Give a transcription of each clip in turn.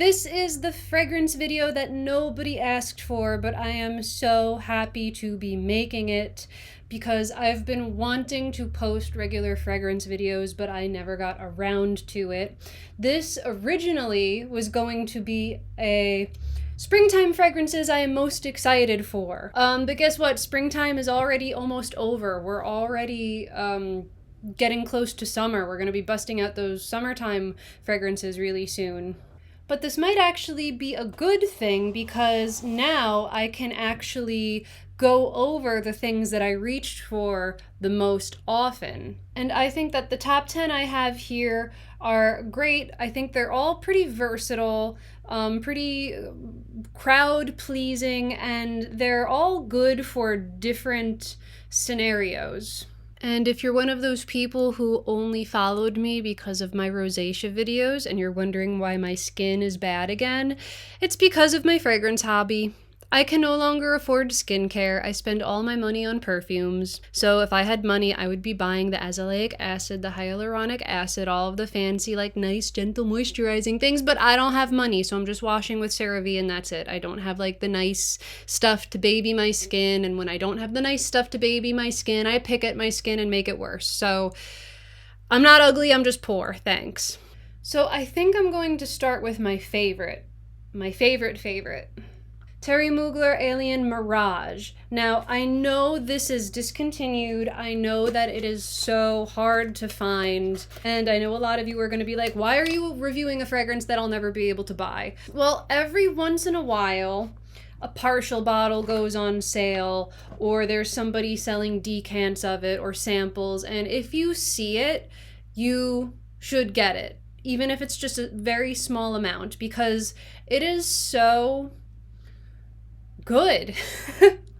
This is the fragrance video that nobody asked for, but I am so happy to be making it because I've been wanting to post regular fragrance videos, but I never got around to it. This originally was going to be a springtime fragrances I am most excited for. But guess what? Springtime is already almost over. We're already getting close to summer. We're gonna be busting out those summertime fragrances really soon. But this might actually be a good thing because now I can actually go over the things that I reached for the most often. And I think that the top 10 I have here are great. I think they're all pretty versatile, pretty crowd pleasing, and they're all good for different scenarios. And if you're one of those people who only followed me because of my rosacea videos and you're wondering why my skin is bad again, it's because of my fragrance hobby. I can no longer afford skincare. I spend all my money on perfumes. So if I had money, I would be buying the azelaic acid, the hyaluronic acid, all of the fancy, like nice, gentle moisturizing things, but I don't have money, so I'm just washing with CeraVe and that's it. I don't have like the nice stuff to baby my skin, and when I don't have the nice stuff to baby my skin, I pick at my skin and make it worse. So I'm not ugly, I'm just poor, thanks. So I think I'm going to start with my favorite. Thierry Mugler Alien Mirage. Now, I know this is discontinued. I know that it is so hard to find. And I know a lot of you are going to be like, why are you reviewing a fragrance that I'll never be able to buy? Well, every once in a while, a partial bottle goes on sale, or there's somebody selling decants of it or samples. And if you see it, you should get it, even if it's just a very small amount, because it is so good.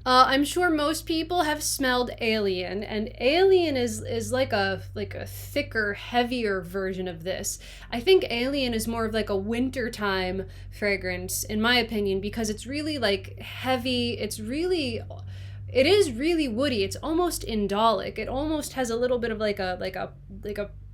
I'm sure most people have smelled Alien, and Alien is like a thicker, heavier version of this. I think Alien is more of like a wintertime fragrance, in my opinion, because it's really like heavy. It is really woody. It's almost indolic. It almost has a little bit of like a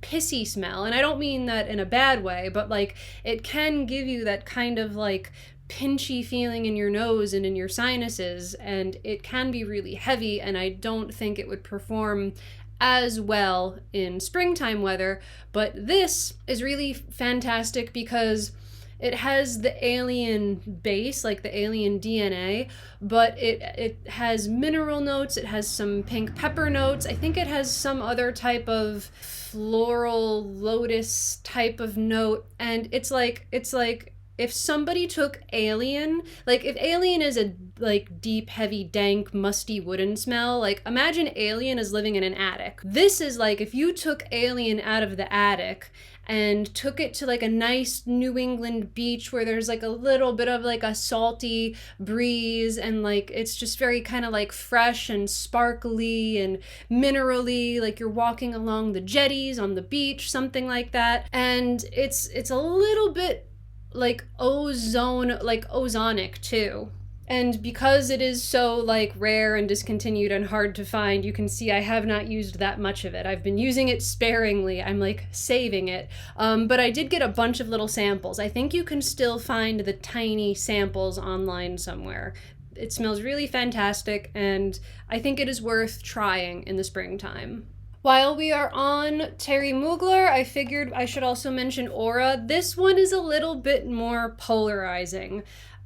pissy smell, and I don't mean that in a bad way, but like it can give you that kind of like pinchy feeling in your nose and in your sinuses, and it can be really heavy, and I don't think it would perform as well in springtime weather. But this is really fantastic because it has the Alien base, like the Alien DNA, but it has mineral notes, it has some pink pepper notes, I think it has some other type of floral lotus type of note, and it's like if somebody took Alien, like if Alien is a like deep, heavy, dank, musty wooden smell, like imagine Alien is living in an attic. This is like if you took Alien out of the attic and took it to like a nice New England beach where there's like a little bit of like a salty breeze, and like it's just very kind of like fresh and sparkly and minerally, like you're walking along the jetties on the beach, something like that. And it's a little bit like ozonic too. And because it is so like rare and discontinued and hard to find, you can see I have not used that much of it. I've been using it sparingly. I'm like saving it. But I did get a bunch of little samples. I think you can still find the tiny samples online somewhere. It smells really fantastic, and I think it is worth trying in the springtime. While we are on Thierry Mugler, I figured I should also mention Aura. This one is a little bit more polarizing.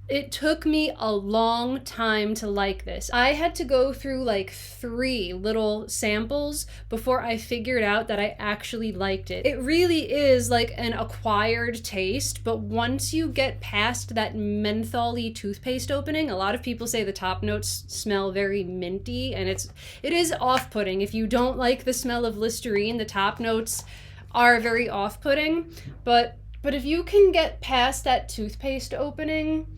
It took me a long time to like this. I had to go through like 3 little samples before I figured out that I actually liked it. It really is like an acquired taste, but once you get past that menthol-y toothpaste opening, a lot of people say the top notes smell very minty, and it is off-putting. If you don't like the smell of Listerine, the top notes are very off-putting, but if you can get past that toothpaste opening,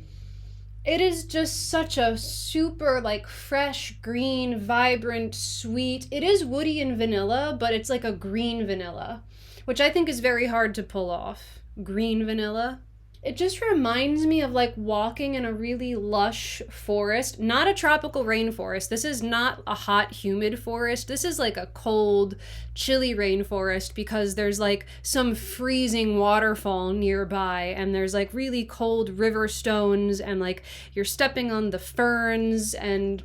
it is just such a super like fresh, green, vibrant, sweet. It is woody and vanilla, but it's like a green vanilla, which I think is very hard to pull off. Green vanilla. It just reminds me of like walking in a really lush forest, not a tropical rainforest. This is not a hot, humid forest. This is like a cold, chilly rainforest because there's like some freezing waterfall nearby and there's like really cold river stones and like you're stepping on the ferns and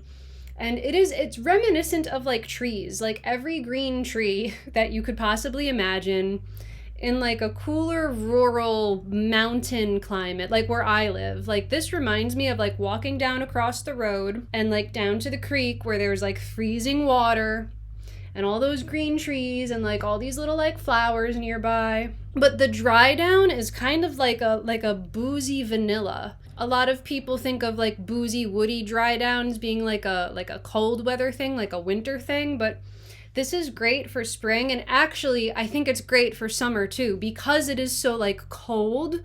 it's reminiscent of like trees, like every green tree that you could possibly imagine in like a cooler rural mountain climate, like where I live. Like this reminds me of like walking down across the road and like down to the creek where there's like freezing water and all those green trees and like all these little like flowers nearby. But the dry down is kind of like a boozy vanilla. A lot of people think of like boozy woody dry downs being like a cold weather thing, like a winter thing, but this is great for spring, and actually I think it's great for summer too because it is so like cold,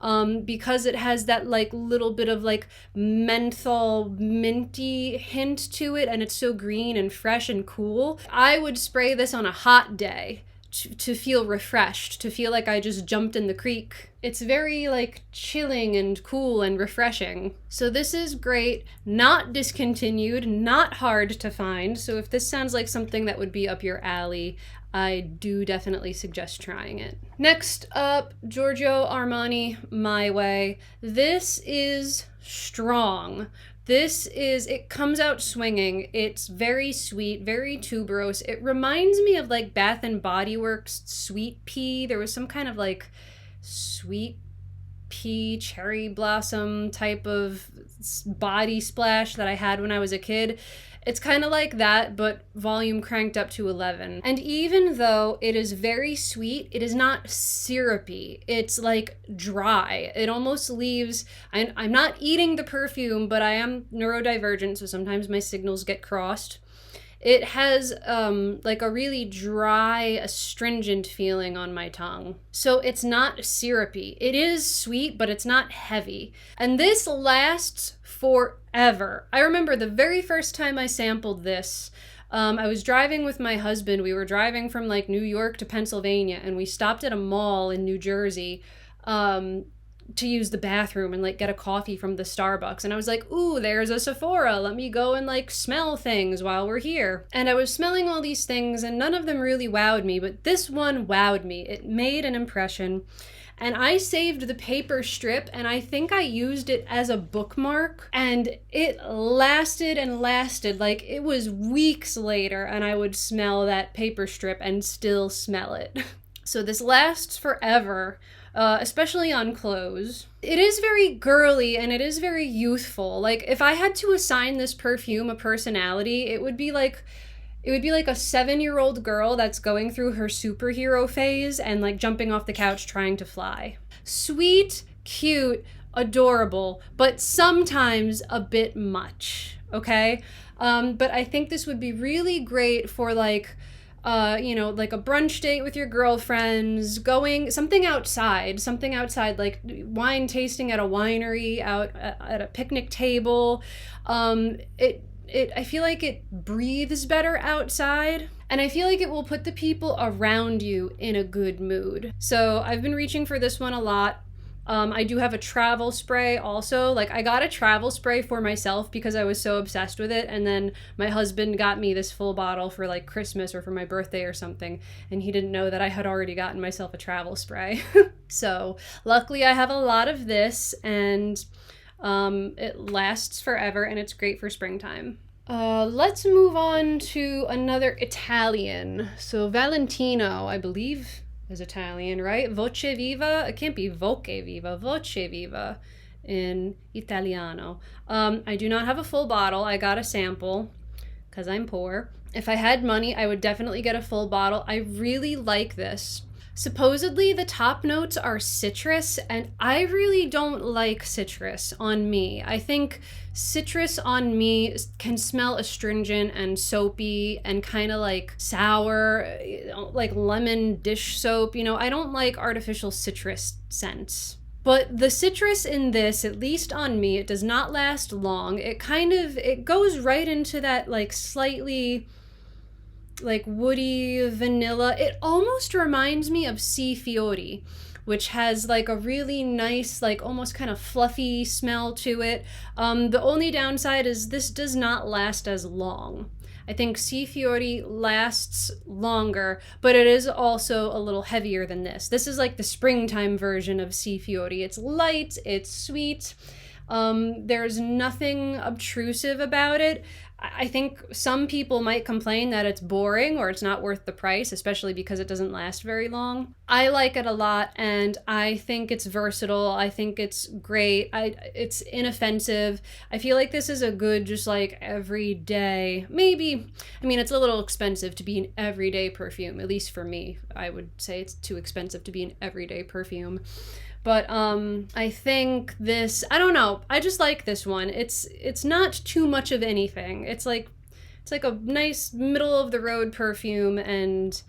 because it has that like little bit of like menthol minty hint to it and it's so green and fresh and cool. I would spray this on a hot day to feel refreshed, to feel like I just jumped in the creek. It's very like chilling and cool and refreshing. So this is great, not discontinued, not hard to find. So if this sounds like something that would be up your alley, I do definitely suggest trying it. Next up, Giorgio Armani My Way. This is strong. It comes out swinging. It's very sweet, very tuberose. It reminds me of like Bath and Body Works Sweet Pea. There was some kind of like sweet pea cherry blossom type of body splash that I had when I was a kid. It's kind of like that, but volume cranked up to 11. And even though it is very sweet, it is not syrupy. It's like dry. It almost leaves, I'm not eating the perfume, but I am neurodivergent, so sometimes my signals get crossed. It has like a really dry, astringent feeling on my tongue. So it's not syrupy. It is sweet, but it's not heavy. And this lasts forever. I remember the very first time I sampled this, I was driving with my husband. We were driving from like New York to Pennsylvania, and we stopped at a mall in New Jersey to use the bathroom and like get a coffee from the Starbucks. And I was like, ooh, there's a Sephora. Let me go and like smell things while we're here. And I was smelling all these things and none of them really wowed me, but this one wowed me. It made an impression. And I saved the paper strip and I think I used it as a bookmark, and it lasted and lasted. Like it was weeks later and I would smell that paper strip and still smell it. So this lasts forever. Especially on clothes. It is very girly and it is very youthful. Like if I had to assign this perfume a personality, it would be like a 7-year-old girl that's going through her superhero phase and like jumping off the couch trying to fly. Sweet, cute, adorable, but sometimes a bit much, okay? But I think this would be really great for like like a brunch date with your girlfriends, going something outside, like wine tasting at a winery, out at a picnic table. I feel like it breathes better outside, and I feel like it will put the people around you in a good mood. So I've been reaching for this one a lot. I do have a travel spray also. Like I got a travel spray for myself because I was so obsessed with it, and then my husband got me this full bottle for like Christmas or for my birthday or something, and he didn't know that I had already gotten myself a travel spray. So luckily I have a lot of this, and it lasts forever and it's great for springtime. Let's move on to another Italian. So Valentino, I believe, is Italian, right? Voce Viva? It can't be Voce Viva. Voce Viva in Italiano. I do not have a full bottle. I got a sample because I'm poor. If I had money, I would definitely get a full bottle. I really like this. Supposedly the top notes are citrus, and I really don't like citrus on me. I think citrus on me can smell astringent and soapy and kind of like sour, like lemon dish soap. I don't like artificial citrus scents. But the citrus in this, at least on me, it does not last long. It goes right into that like slightly like woody vanilla. It almost reminds me of Feerie, which has like a really nice, like almost kind of fluffy smell to it. The only downside is this does not last as long. I think Feerie lasts longer, but it is also a little heavier than this. This is like the springtime version of Feerie. It's light, it's sweet. There's nothing obtrusive about it. I think some people might complain that it's boring or it's not worth the price, especially because it doesn't last very long. I like it a lot, and I think it's versatile. I think it's great. It's inoffensive. I feel like this is a good, just like everyday, maybe, I mean, it's a little expensive to be an everyday perfume, at least for me. I would say it's too expensive to be an everyday perfume. But I think this, I don't know, I just like this one. It's not too much of anything. It's like a nice middle of the road perfume, and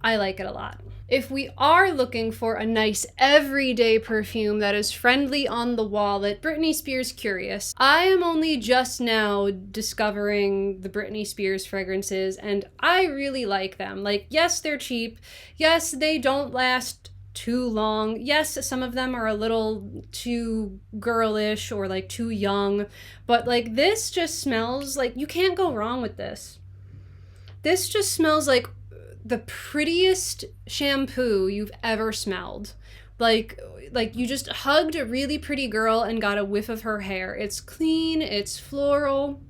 I like it a lot. If we are looking for a nice everyday perfume that is friendly on the wallet, Britney Spears Curious. I am only just now discovering the Britney Spears fragrances, and I really like them. Like, yes, they're cheap. Yes, they don't last too long. Yes, some of them are a little too girlish or like too young, but like this just smells like, you can't go wrong with this. This just smells like the prettiest shampoo you've ever smelled. Like you just hugged a really pretty girl and got a whiff of her hair. It's clean, it's floral.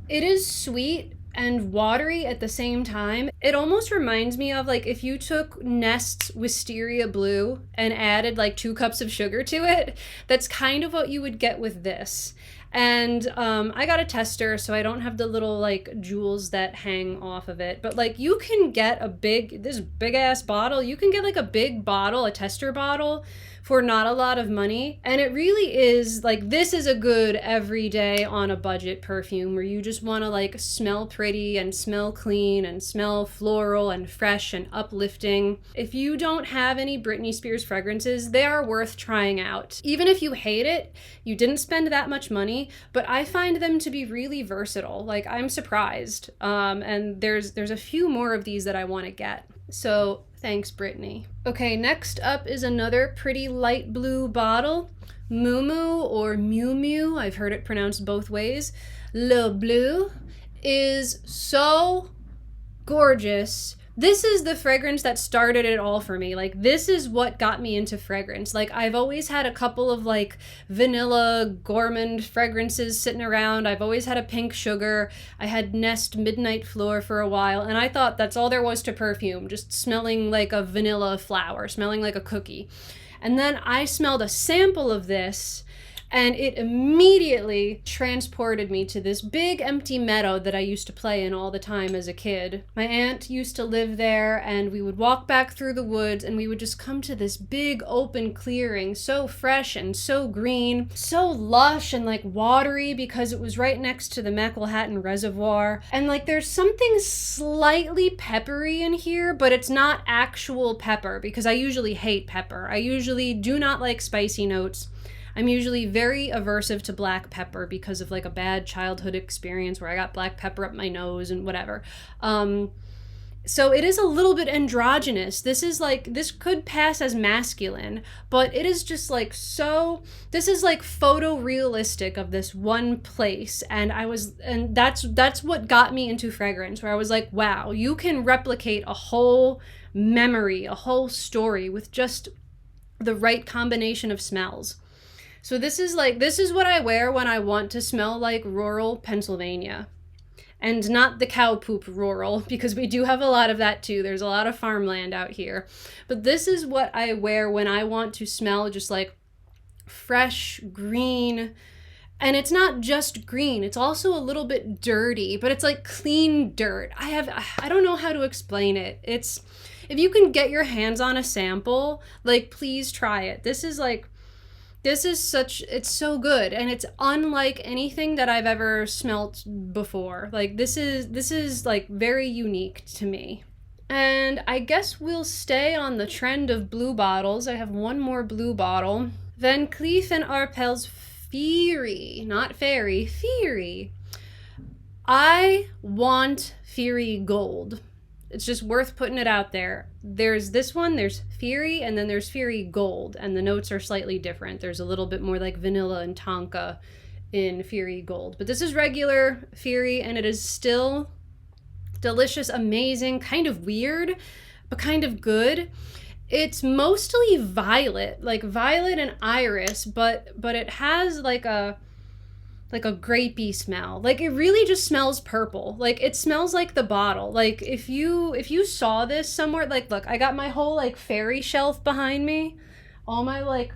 It is sweet and watery at the same time. It almost reminds me of like if you took Nest's Wisteria Blue and added like 2 cups of sugar to it. That's kind of what you would get with this. And I got a tester, so I don't have the little like jewels that hang off of it. But like you can get this big ass bottle. You can get like a big bottle, a tester bottle, for not a lot of money. And it really is like, this is a good everyday on a budget perfume where you just want to like smell pretty and smell clean and smell floral and fresh and uplifting. If you don't have any Britney Spears fragrances, they are worth trying out. Even if you hate it, you didn't spend that much money, but I find them to be really versatile. Like, I'm surprised. And there's a few more of these that I want to get. So thanks, Britney. Okay, next up is another pretty light blue bottle. Miu Miu or Miu Miu, I've heard it pronounced both ways. L'eau Bleue is so gorgeous. This is the fragrance that started it all for me. Like, this is what got me into fragrance. Like, I've always had a couple of like vanilla gourmand fragrances sitting around. I've always had a pink sugar. I had Nest Midnight Floor for a while, and I thought that's all there was to perfume, just smelling like a vanilla flower, smelling like a cookie. And then I smelled a sample of this, and it immediately transported me to this big empty meadow that I used to play in all the time as a kid. My aunt used to live there, and we would walk back through the woods, and we would just come to this big open clearing, so fresh and so green, so lush and like watery because it was right next to the Maquilhattan Reservoir. And like there's something slightly peppery in here, but it's not actual pepper because I usually hate pepper. I usually do not like spicy notes. I'm usually very aversive to black pepper because of like a bad childhood experience where I got black pepper up my nose and whatever. So it is a little bit androgynous. This could pass as masculine, but it is just like this is like photorealistic of this one place. And that's what got me into fragrance, where I was like, wow, you can replicate a whole memory, a whole story with just the right combination of smells. So this is what I wear when I want to smell like rural Pennsylvania. And not the cow poop rural, because we do have a lot of that too. There's a lot of farmland out here. But this is what I wear when I want to smell just like fresh, green. And it's not just green, it's also a little bit dirty, but it's like clean dirt. I don't know how to explain it. If you can get your hands on a sample, like please try it. It's so good, and it's unlike anything that I've ever smelt before. Like this is like very unique to me. And I guess we'll stay on the trend of blue bottles. I have one more blue bottle. Van Cleef and Arpels Feerie, not Fairy, Feerie. I want Feerie Gold. it's just worth putting it out there. There's this one, there's Feerie, and then there's Feerie Gold, and the notes are slightly different. There's a little bit more like vanilla and tonka in Feerie Gold. But this is regular Feerie, and it is still delicious, amazing, kind of weird, but kind of good. It's mostly violet, like violet and iris, but it has like a grapey smell. Like, it really just smells purple. Like, it smells like the bottle. Like, if you saw this somewhere, like, look, I got my whole like fairy shelf behind me, all my like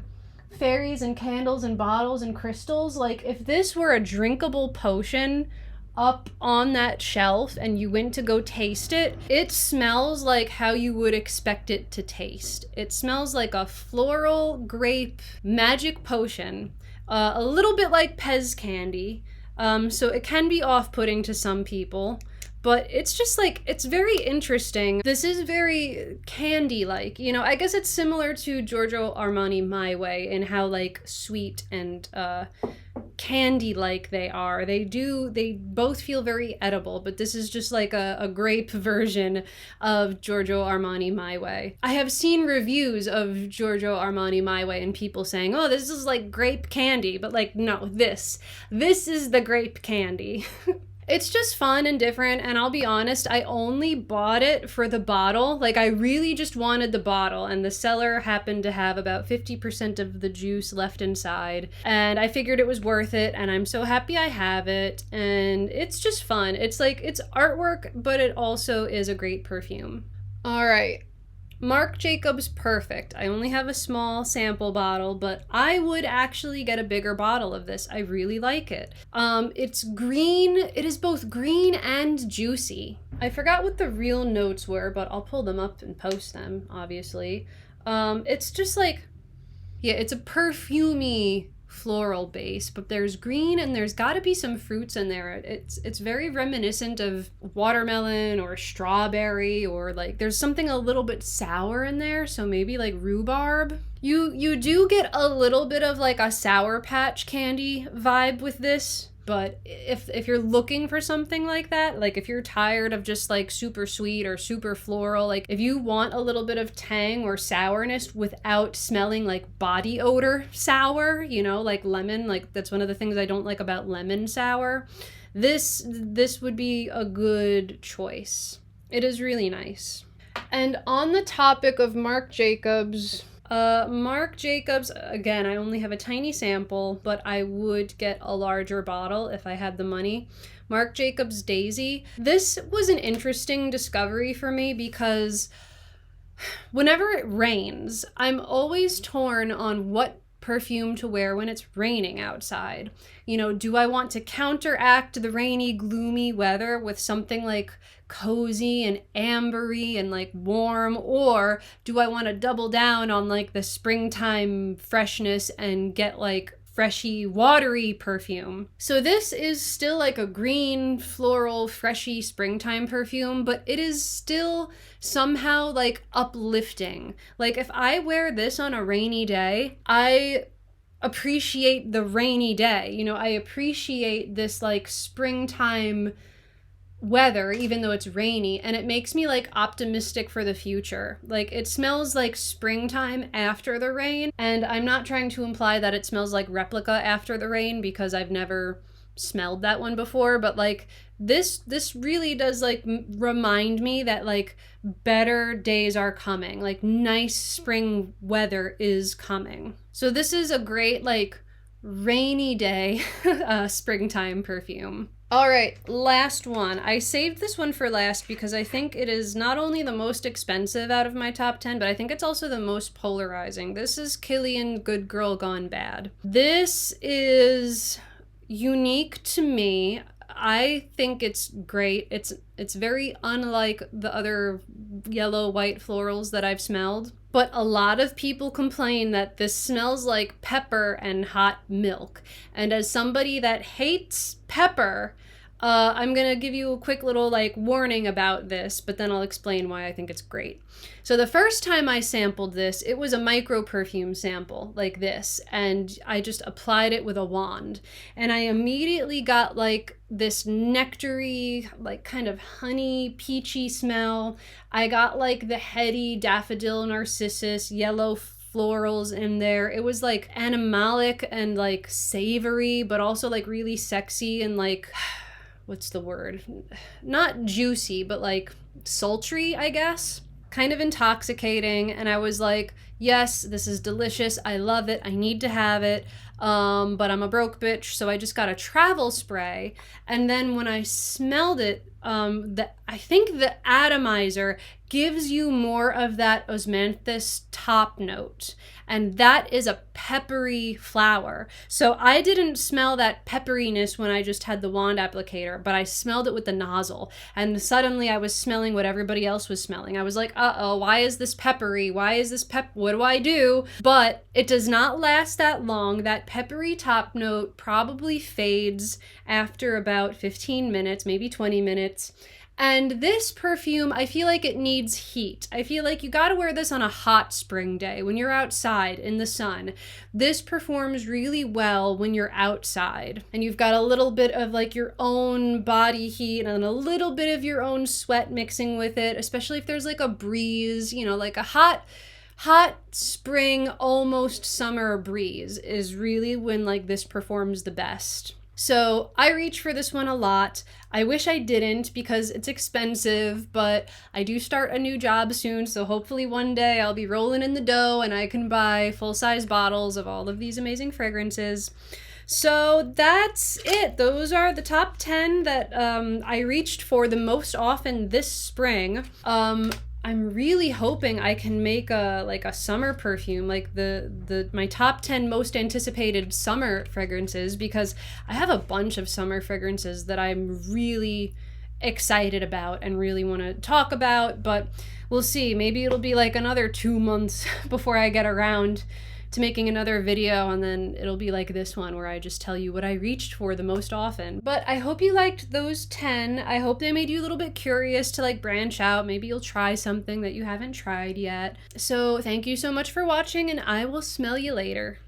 fairies and candles and bottles and crystals. Like, if this were a drinkable potion up on that shelf and you went to go taste it, it smells like how you would expect it to taste. It smells like a floral grape magic potion, a little bit like Pez candy. So it can be off-putting to some people, but it's just like, it's very interesting. This is very candy-like, you know. I guess it's similar to Giorgio Armani My Way in how like sweet and candy-like they are. They both feel very edible, but this is just like a grape version of Giorgio Armani My Way. I have seen reviews of Giorgio Armani My Way and people saying, oh, this is like grape candy, but like, no, this is the grape candy. It's just fun and different, and I'll be honest, I only bought it for the bottle. Like, I really just wanted the bottle, and the seller happened to have about 50% of the juice left inside, and I figured it was worth it, and I'm so happy I have it, and it's just fun. It's like, it's artwork, but it also is a great perfume. All right. Marc Jacobs Perfect. I only have a small sample bottle, but I would actually get a bigger bottle of this. I really like it. It's green. It is both green and juicy. I forgot what the real notes were, but I'll pull them up and post them, obviously. It's just like, yeah, it's a perfumey floral base, but there's green and there's got to be some fruits in there. It's very reminiscent of watermelon or strawberry, or like there's something a little bit sour in there, so maybe like rhubarb. You do get a little bit of like a Sour Patch candy vibe with this. But if you're looking for something like that, like if you're tired of just like super sweet or super floral, like if you want a little bit of tang or sourness without smelling like body odor sour, you know, like lemon, like that's one of the things I don't like about lemon sour, this would be a good choice. It is really nice. And on the topic of Marc Jacobs, again, I only have a tiny sample, but I would get a larger bottle if I had the money. Marc Jacobs Daisy. This was an interesting discovery for me because whenever it rains, I'm always torn on what perfume to wear when it's raining outside. You know, do I want to counteract the rainy, gloomy weather with something like cozy and ambery and like warm, or do I want to double down on like the springtime freshness and get like freshy, watery perfume? So this is still like a green, floral, freshy springtime perfume, but it is still somehow like uplifting. Like if I wear this on a rainy day, I appreciate the rainy day. You know, I appreciate this like springtime weather, even though it's rainy, and it makes me like optimistic for the future. Like it smells like springtime after the rain, and I'm not trying to imply that it smells like Replica after the rain because I've never smelled that one before, but like this really does like remind me that like better days are coming, like nice spring weather is coming. So this is a great like rainy day springtime perfume. All right, last one. I saved this one for last because I think it is not only the most expensive out of my top 10, but I think it's also the most polarizing. This is Kilian Good Girl Gone Bad. This is unique to me. I think it's great. It's very unlike the other yellow, white florals that I've smelled. But a lot of people complain that this smells like pepper and hot milk. And as somebody that hates pepper, I'm gonna give you a quick little like warning about this, but then I'll explain why I think it's great. So the first time I sampled this, it was a micro perfume sample like this, and I just applied it with a wand, and I immediately got like this nectary, like kind of honey, peachy smell. I got like the heady daffodil, narcissus, yellow florals in there. It was like animalic and like savory, but also like really sexy and like, what's the word? Not juicy, but like sultry, I guess. Kind of intoxicating. And I was like, yes, this is delicious. I love it. I need to have it. But I'm a broke bitch, so I just got a travel spray. And then when I smelled it, I think the atomizer gives you more of that osmanthus top note, and that is a peppery flower. So I didn't smell that pepperiness when I just had the wand applicator, but I smelled it with the nozzle, and suddenly I was smelling what everybody else was smelling. I was like, uh-oh, why is this peppery? Why is this what do I do? But it does not last that long. That peppery top note probably fades after about 15 minutes, maybe 20 minutes. And this perfume, I feel like it needs heat. I feel like you gotta wear this on a hot spring day when you're outside in the sun. This performs really well when you're outside and you've got a little bit of like your own body heat and a little bit of your own sweat mixing with it, especially if there's like a breeze, you know, like a hot spring, almost summer breeze is really when like this performs the best. So I reach for this one a lot. I wish I didn't because it's expensive, but I do start a new job soon, so hopefully one day I'll be rolling in the dough and I can buy full-size bottles of all of these amazing fragrances. So that's it. Those are the top 10 that I reached for the most often this spring. I'm really hoping I can make a summer perfume, like my top 10 most anticipated summer fragrances, because I have a bunch of summer fragrances that I'm really excited about and really want to talk about, but we'll see. Maybe it'll be like another 2 months before I get around to making another video, and then it'll be like this one where I just tell you what I reached for the most often. But I hope you liked those 10. I hope they made you a little bit curious to like branch out. Maybe you'll try something that you haven't tried yet. So thank you so much for watching, and I will smell you later.